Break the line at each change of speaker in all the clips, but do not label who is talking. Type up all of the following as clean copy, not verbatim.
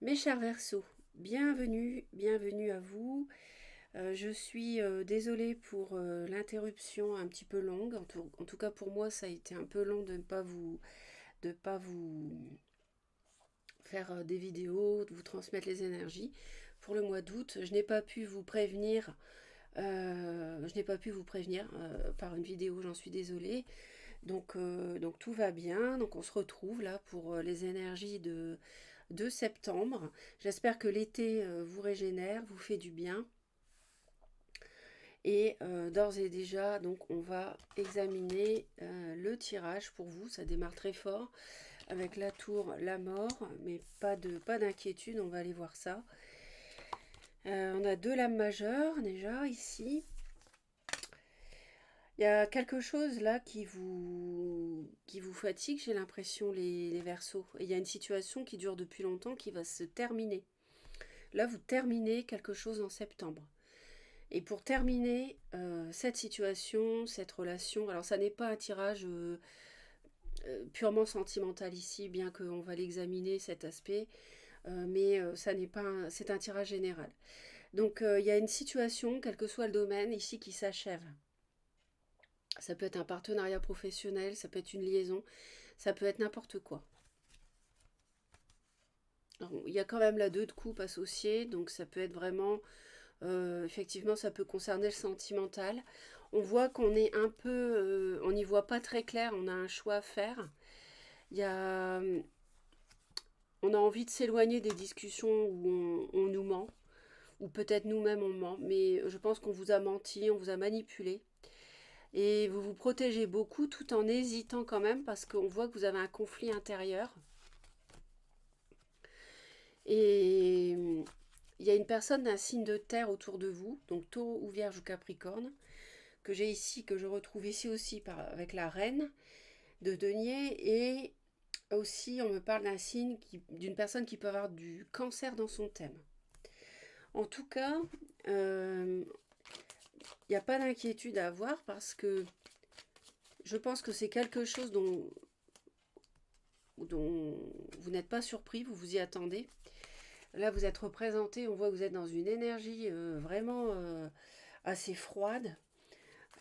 Mes chers Verseaux, bienvenue à vous. Je suis désolée pour l'interruption un petit peu longue. En tout cas pour moi, ça a été un peu long de ne pas vous faire des vidéos, de vous transmettre les énergies. Pour le mois d'août, je n'ai pas pu vous prévenir. Par une vidéo, j'en suis désolée. Donc tout va bien. Donc on se retrouve là pour les énergies de septembre. J'espère que l'été vous régénère, vous fait du bien. Et d'ores et déjà, donc on va examiner le tirage pour vous. Ça démarre très fort avec la tour, la mort, mais pas d'inquiétude, on va aller voir ça. On a deux lames majeures déjà ici. Il y a quelque chose là qui vous fatigue, j'ai l'impression, les Verseaux. Et il y a une situation qui dure depuis longtemps qui va se terminer. Là, vous terminez quelque chose en septembre. Et pour terminer cette situation, cette relation, alors ça n'est pas un tirage purement sentimental ici, bien qu'on va l'examiner cet aspect, mais ça n'est pas c'est un tirage général. Donc il y a une situation, quel que soit le domaine ici, qui s'achève. Ça peut être un partenariat professionnel, ça peut être une liaison, ça peut être n'importe quoi. Alors, il y a quand même la 2 de coupe associée, donc ça peut être vraiment, effectivement, ça peut concerner le sentimental. On voit qu'on est un peu, on n'y voit pas très clair, on a un choix à faire. Il y a, on a envie de s'éloigner des discussions où on nous ment, ou peut-être nous-mêmes on ment, mais je pense qu'on vous a menti, on vous a manipulé. Et vous vous protégez beaucoup tout en hésitant quand même parce qu'on voit que vous avez un conflit intérieur. Et il y a une personne d'un signe de terre autour de vous, donc Taureau ou Vierge ou Capricorne, que j'ai ici, que je retrouve ici aussi avec la reine de denier. Et aussi, on me parle d'un signe, d'une personne qui peut avoir du cancer dans son thème. En tout cas, il n'y a pas d'inquiétude à avoir parce que je pense que c'est quelque chose dont vous n'êtes pas surpris, vous vous y attendez. Là, vous êtes représenté, on voit que vous êtes dans une énergie vraiment assez froide.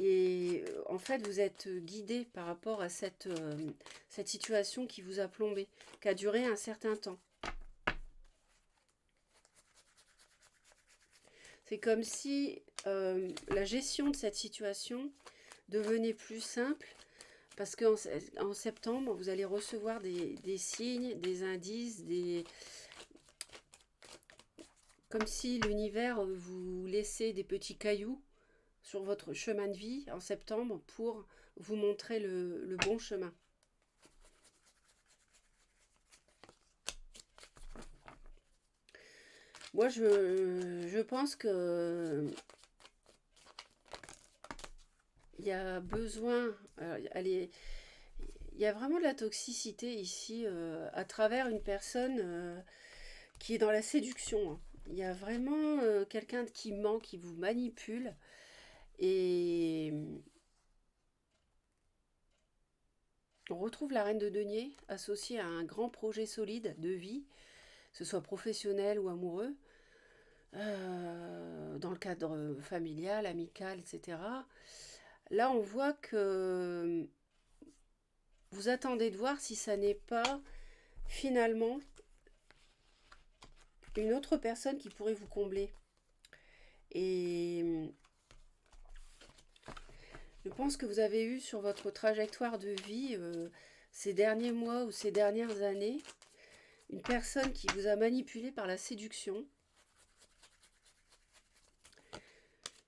Et en fait, vous êtes guidé par rapport à cette situation qui vous a plombé, qui a duré un certain temps. C'est comme si la gestion de cette situation devenait plus simple parce qu'en septembre, vous allez recevoir des signes, des indices, comme si l'univers vous laissait des petits cailloux sur votre chemin de vie en septembre pour vous montrer le bon chemin. Moi, je pense que il y a besoin, il y a vraiment de la toxicité ici à travers une personne qui est dans la séduction, hein. Il y a vraiment quelqu'un qui ment, qui vous manipule. Et on retrouve la reine de denier associée à un grand projet solide de vie, que ce soit professionnel ou amoureux, dans le cadre familial, amical, etc. Là, on voit que vous attendez de voir si ça n'est pas finalement une autre personne qui pourrait vous combler. Et je pense que vous avez eu sur votre trajectoire de vie ces derniers mois ou ces dernières années une personne qui vous a manipulé par la séduction,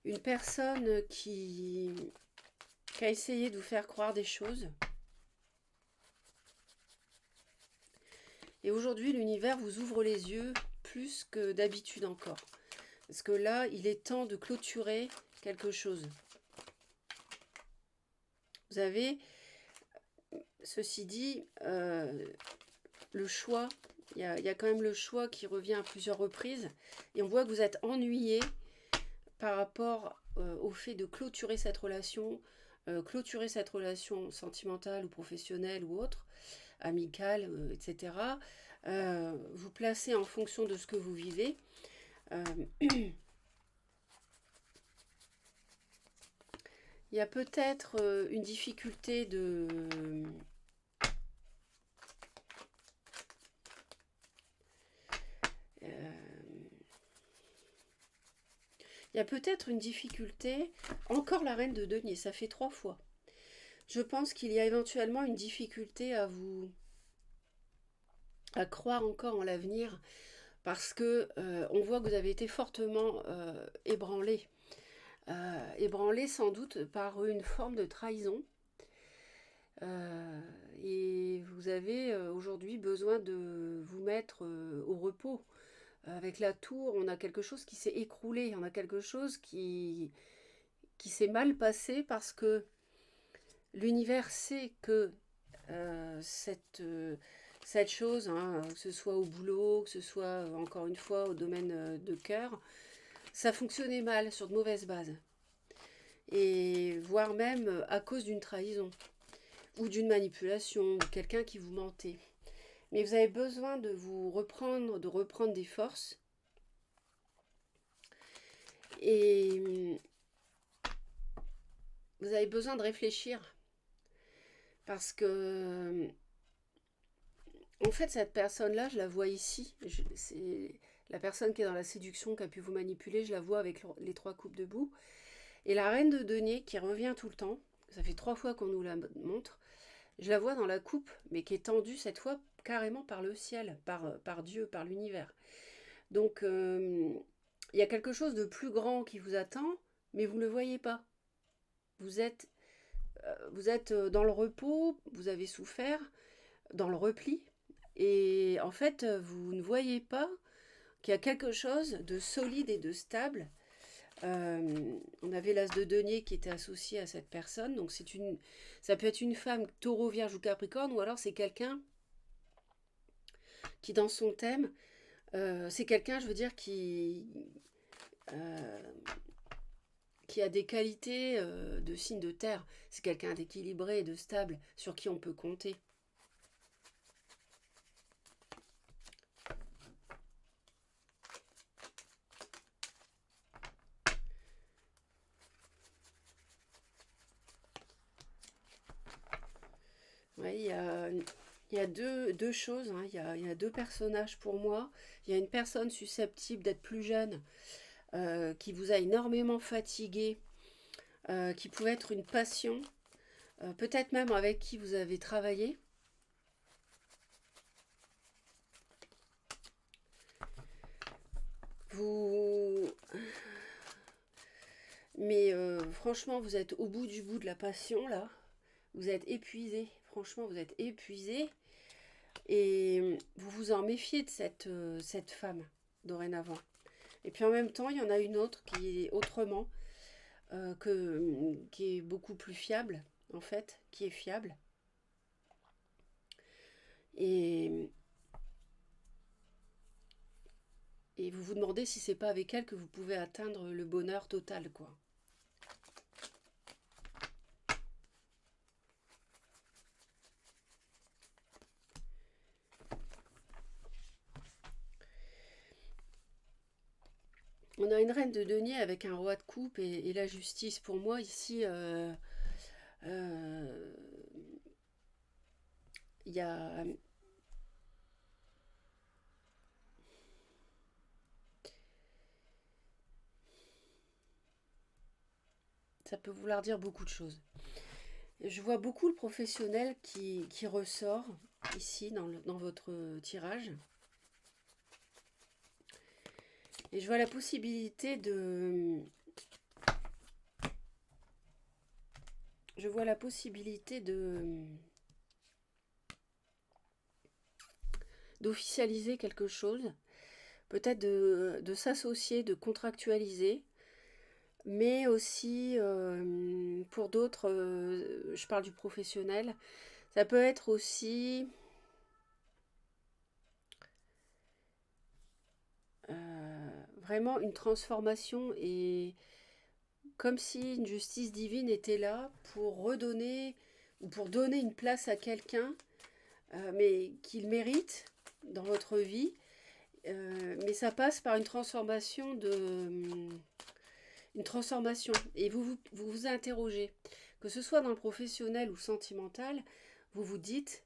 une personne qui a essayé de vous faire croire des choses. Et aujourd'hui, l'univers vous ouvre les yeux plus que d'habitude encore. Parce que là, il est temps de clôturer quelque chose. Vous avez, ceci dit, le choix. Il y a quand même le choix qui revient à plusieurs reprises. Et on voit que vous êtes ennuyé par rapport au fait de clôturer cette relation sentimentale ou professionnelle ou autre, amicale, etc. vous placez en fonction de ce que vous vivez. Euh, il y a peut-être une difficulté de... il y a peut-être une difficulté, encore la reine de denier, ça fait 3 fois. Je pense qu'il y a éventuellement une difficulté à croire encore en l'avenir parce que on voit que vous avez été fortement ébranlé. Ébranlé sans doute par une forme de trahison. Euh, et vous avez aujourd'hui besoin de vous mettre au repos. Avec la tour, on a quelque chose qui s'est écroulé, on a quelque chose qui s'est mal passé parce que l'univers sait que cette chose, hein, que ce soit au boulot, que ce soit encore une fois au domaine de cœur, ça fonctionnait mal sur de mauvaises bases. Et voire même à cause d'une trahison ou d'une manipulation, ou quelqu'un qui vous mentait. Mais vous avez besoin de vous reprendre, de reprendre des forces. Et vous avez besoin de réfléchir. Parce que, en fait, cette personne-là, je la vois ici. C'est la personne qui est dans la séduction, qui a pu vous manipuler, je la vois avec les 3 coupes debout. Et la reine de denier qui revient tout le temps, ça fait 3 fois qu'on nous la montre, je la vois dans la coupe, mais qui est tendue cette fois carrément par le ciel, par Dieu, par l'univers. Donc, il y a quelque chose de plus grand qui vous attend, mais vous ne le voyez pas. Vous êtes, vous êtes dans le repos, vous avez souffert, dans le repli, et en fait, vous ne voyez pas qu'il y a quelque chose de solide et de stable. On avait l'as de denier qui était associé à cette personne, donc ça peut être une femme taureau, vierge ou capricorne, ou alors c'est quelqu'un qui dans son thème, c'est quelqu'un, je veux dire, euh, qui a des qualités de signe de terre. C'est quelqu'un d'équilibré et de stable sur qui on peut compter. Ouais, il y a deux choses, hein. Il y a 2 personnages pour moi. Il y a une personne susceptible d'être plus jeune, qui vous a énormément fatigué, qui pouvait être une passion, peut-être même avec qui vous avez travaillé. Vous... Mais franchement, vous êtes au bout de la passion, là. Vous êtes épuisé. Franchement, vous êtes épuisé. Et vous vous en méfiez de cette femme, dorénavant. Et puis en même temps, il y en a une autre qui est autrement, qui est beaucoup plus fiable, en fait, qui est fiable. Et, et vous vous demandez si c'est pas avec elle que vous pouvez atteindre le bonheur total, quoi. On a une reine de denier avec un roi de coupe et la justice. Pour moi, ici, euh, il y a... Ça peut vouloir dire beaucoup de choses. Je vois beaucoup le professionnel qui ressort ici dans votre tirage. Et je vois la possibilité de... Je vois la possibilité d'officialiser quelque chose, peut-être de s'associer, de contractualiser, mais aussi pour d'autres, je parle du professionnel, ça peut être aussi vraiment une transformation et comme si une justice divine était là pour redonner ou pour donner une place à quelqu'un, mais qu'il mérite, dans votre vie, mais ça passe par une transformation une transformation. Et vous interrogez, que ce soit dans le professionnel ou sentimental, vous vous dites,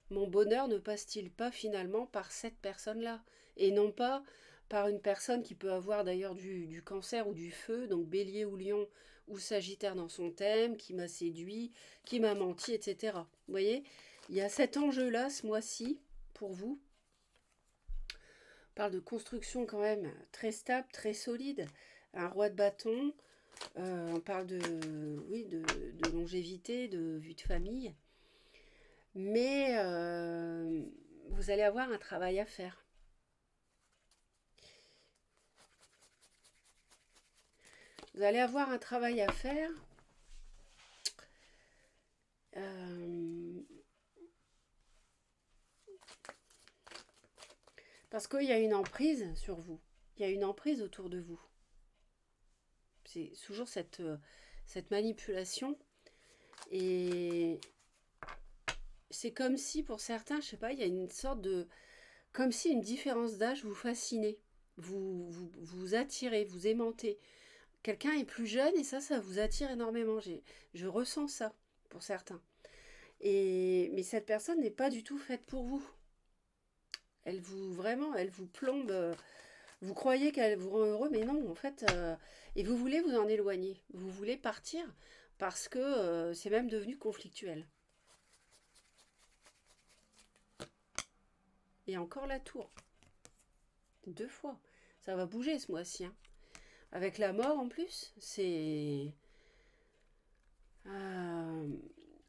mon bonheur ne passe-t-il pas finalement par cette personne-là, et non pas par une personne qui peut avoir d'ailleurs du cancer ou du feu, donc bélier ou lion ou sagittaire dans son thème, qui m'a séduit, qui m'a menti, etc. Vous voyez, il y a cet enjeu-là ce mois-ci pour vous. On parle de construction quand même très stable, très solide, un roi de bâton, on parle oui, de longévité, de vue de famille, mais vous allez avoir un travail à faire. Vous allez avoir un travail à faire. Parce qu'il y a une emprise sur vous. Il y a une emprise autour de vous. C'est toujours cette manipulation. Et c'est comme si, pour certains, je sais pas, il y a une sorte de... Comme si une différence d'âge vous fascinait. Vous attirez, vous aimantez. Quelqu'un est plus jeune et ça vous attire énormément. Je ressens ça pour certains. Mais cette personne n'est pas du tout faite pour vous. Elle vous plombe. Vous croyez qu'elle vous rend heureux, mais non, en fait. Et vous voulez vous en éloigner. Vous voulez partir parce que c'est même devenu conflictuel. Et encore la tour. 2 fois. Ça va bouger ce mois-ci. Hein. Avec la mort en plus, c'est...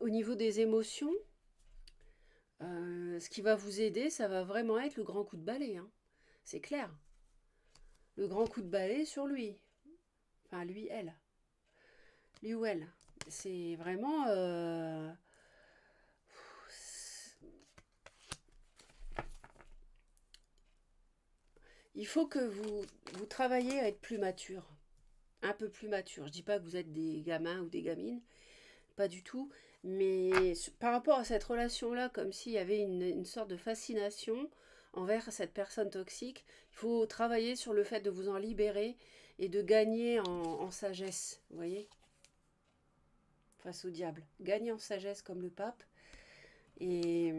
au niveau des émotions, ce qui va vous aider, ça va vraiment être le grand coup de balai. Hein. C'est clair. Le grand coup de balai sur lui. Enfin, lui, elle. Lui ou elle. C'est vraiment... il faut que vous travaillez à être plus mature. Un peu plus mature. Je dis pas que vous êtes des gamins ou des gamines. Pas du tout. Mais par rapport à cette relation-là, comme s'il y avait une sorte de fascination envers cette personne toxique, il faut travailler sur le fait de vous en libérer et de gagner en sagesse, vous voyez, face au diable. Gagner en sagesse comme le pape. Et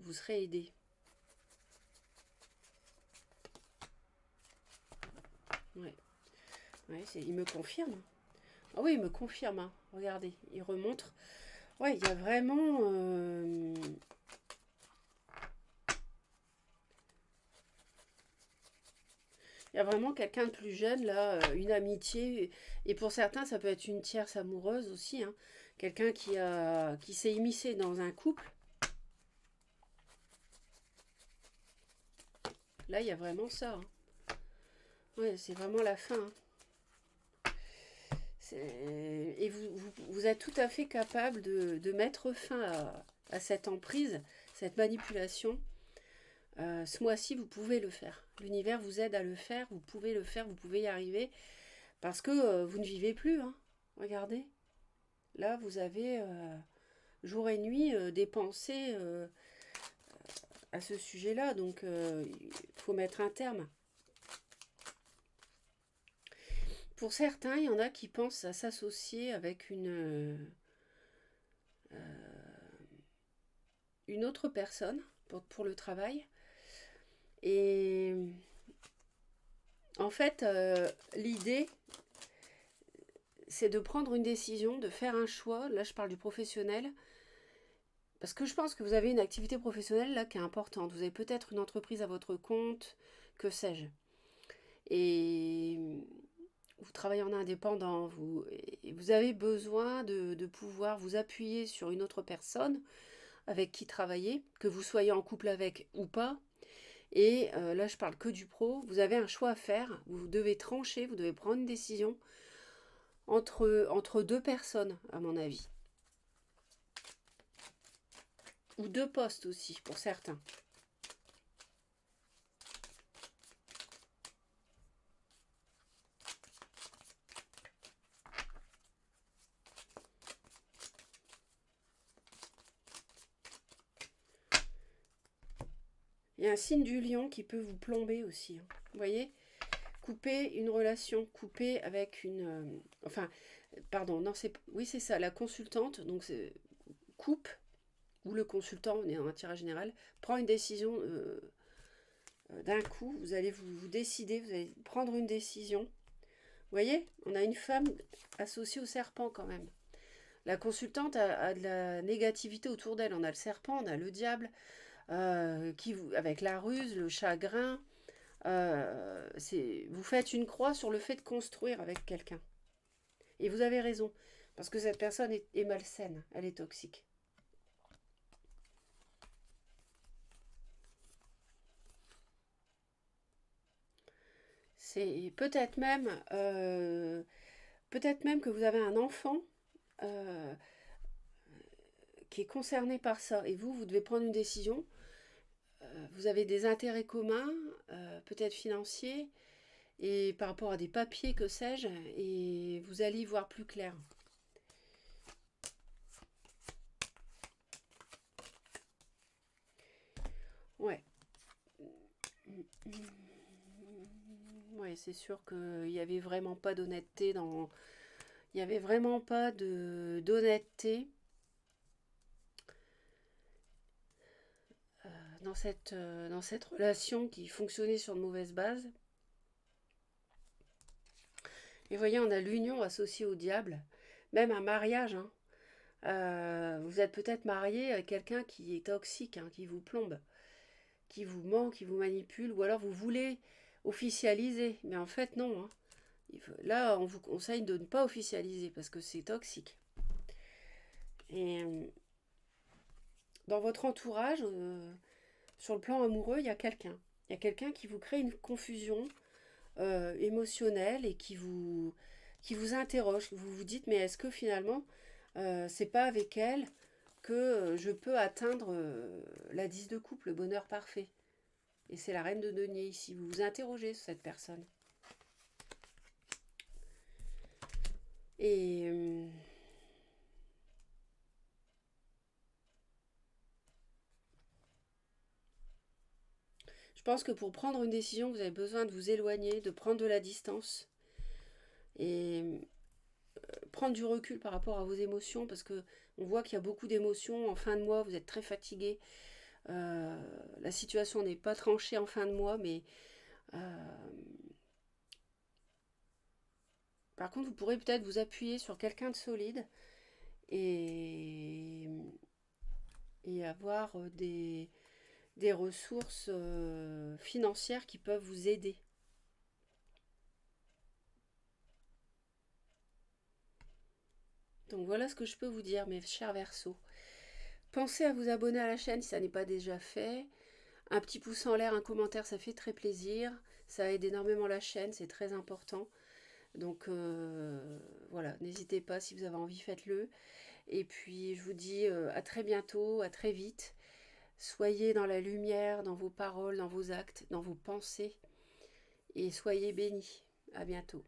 vous serez aidé. Ouais. Ouais, il me confirme. Ah oui, il me confirme. Hein. Regardez, il remontre. Ouais, il y a vraiment... il y a vraiment quelqu'un de plus jeune, là, une amitié. Et pour certains, ça peut être une tierce amoureuse aussi. Hein. Quelqu'un qui s'est immiscé dans un couple. Là, il y a vraiment ça. Hein. Ouais, c'est vraiment la fin. Hein. Et vous êtes tout à fait capable de mettre fin à cette emprise, cette manipulation. Ce mois-ci, vous pouvez le faire. L'univers vous aide à le faire, vous pouvez le faire, vous pouvez y arriver. Parce que vous ne vivez plus. Hein. Regardez. Là, vous avez jour et nuit des pensées à ce sujet-là. Donc, il faut mettre un terme. Pour certains, il y en a qui pensent à s'associer avec une autre personne pour le travail. Et en fait, l'idée, c'est de prendre une décision, de faire un choix. Là, je parle du professionnel. Parce que je pense que vous avez une activité professionnelle là qui est importante. Vous avez peut-être une entreprise à votre compte, que sais-je. Et vous travaillez en indépendant, vous avez besoin de pouvoir vous appuyer sur une autre personne avec qui travailler, que vous soyez en couple avec ou pas. Et là, je parle que du pro. Vous avez un choix à faire. Vous devez trancher, vous devez prendre une décision entre 2 personnes, à mon avis. Ou 2 postes aussi, pour certains. Il y a un signe du lion qui peut vous plomber aussi, hein. Vous voyez? Couper une relation, couper avec une... enfin, pardon, non, oui, c'est ça, la consultante, donc c'est coupe, ou le consultant, on est en un tirage général, prend une décision d'un coup, vous allez vous décider, vous allez prendre une décision. Vous voyez? On a une femme associée au serpent quand même. La consultante a de la négativité autour d'elle. On a le serpent, on a le diable, avec la ruse, le chagrin. Vous faites une croix sur le fait de construire avec quelqu'un. Et vous avez raison, parce que cette personne est malsaine, elle est toxique. C'est peut-être même que vous avez un enfant euh, qui est concerné par ça, et vous devez prendre une décision. Vous avez des intérêts communs, peut-être financiers, et par rapport à des papiers, que sais-je, et vous allez y voir plus clair. Ouais. Ouais, c'est sûr qu'il n'y avait vraiment pas d'honnêteté dans... Il n'y avait vraiment pas d'honnêteté dans cette relation qui fonctionnait sur de mauvaises bases. Et vous voyez, on a l'union associée au diable, même un mariage, hein. Vous êtes peut-être marié à quelqu'un qui est toxique, hein, qui vous plombe, qui vous ment, qui vous manipule, ou alors vous voulez officialiser, mais en fait non, hein. Là, on vous conseille de ne pas officialiser parce que c'est toxique. Et dans votre entourage, sur le plan amoureux, il y a quelqu'un. Il y a quelqu'un qui vous crée une confusion émotionnelle et qui vous interroge. Vous vous dites, mais est-ce que finalement, c'est pas avec elle que je peux atteindre la 10 de coupe, le bonheur parfait? Et c'est la reine de denier ici. Vous vous interrogez sur cette personne. Et je pense que pour prendre une décision, vous avez besoin de vous éloigner, de prendre de la distance et prendre du recul par rapport à vos émotions, parce que on voit qu'il y a beaucoup d'émotions. En fin de mois, vous êtes très fatigué. La situation n'est pas tranchée en fin de mois, mais par contre, vous pourrez peut-être vous appuyer sur quelqu'un de solide et, et avoir des ressources financières qui peuvent vous aider. Donc voilà ce que je peux vous dire, mes chers Verseaux. Pensez à vous abonner à la chaîne si ça n'est pas déjà fait. Un petit pouce en l'air, un commentaire, ça fait très plaisir. Ça aide énormément la chaîne, c'est très important. Donc voilà, n'hésitez pas, si vous avez envie, faites-le. Et puis je vous dis à très bientôt, à très vite. Soyez dans la lumière, dans vos paroles, dans vos actes, dans vos pensées. Et soyez bénis. À bientôt.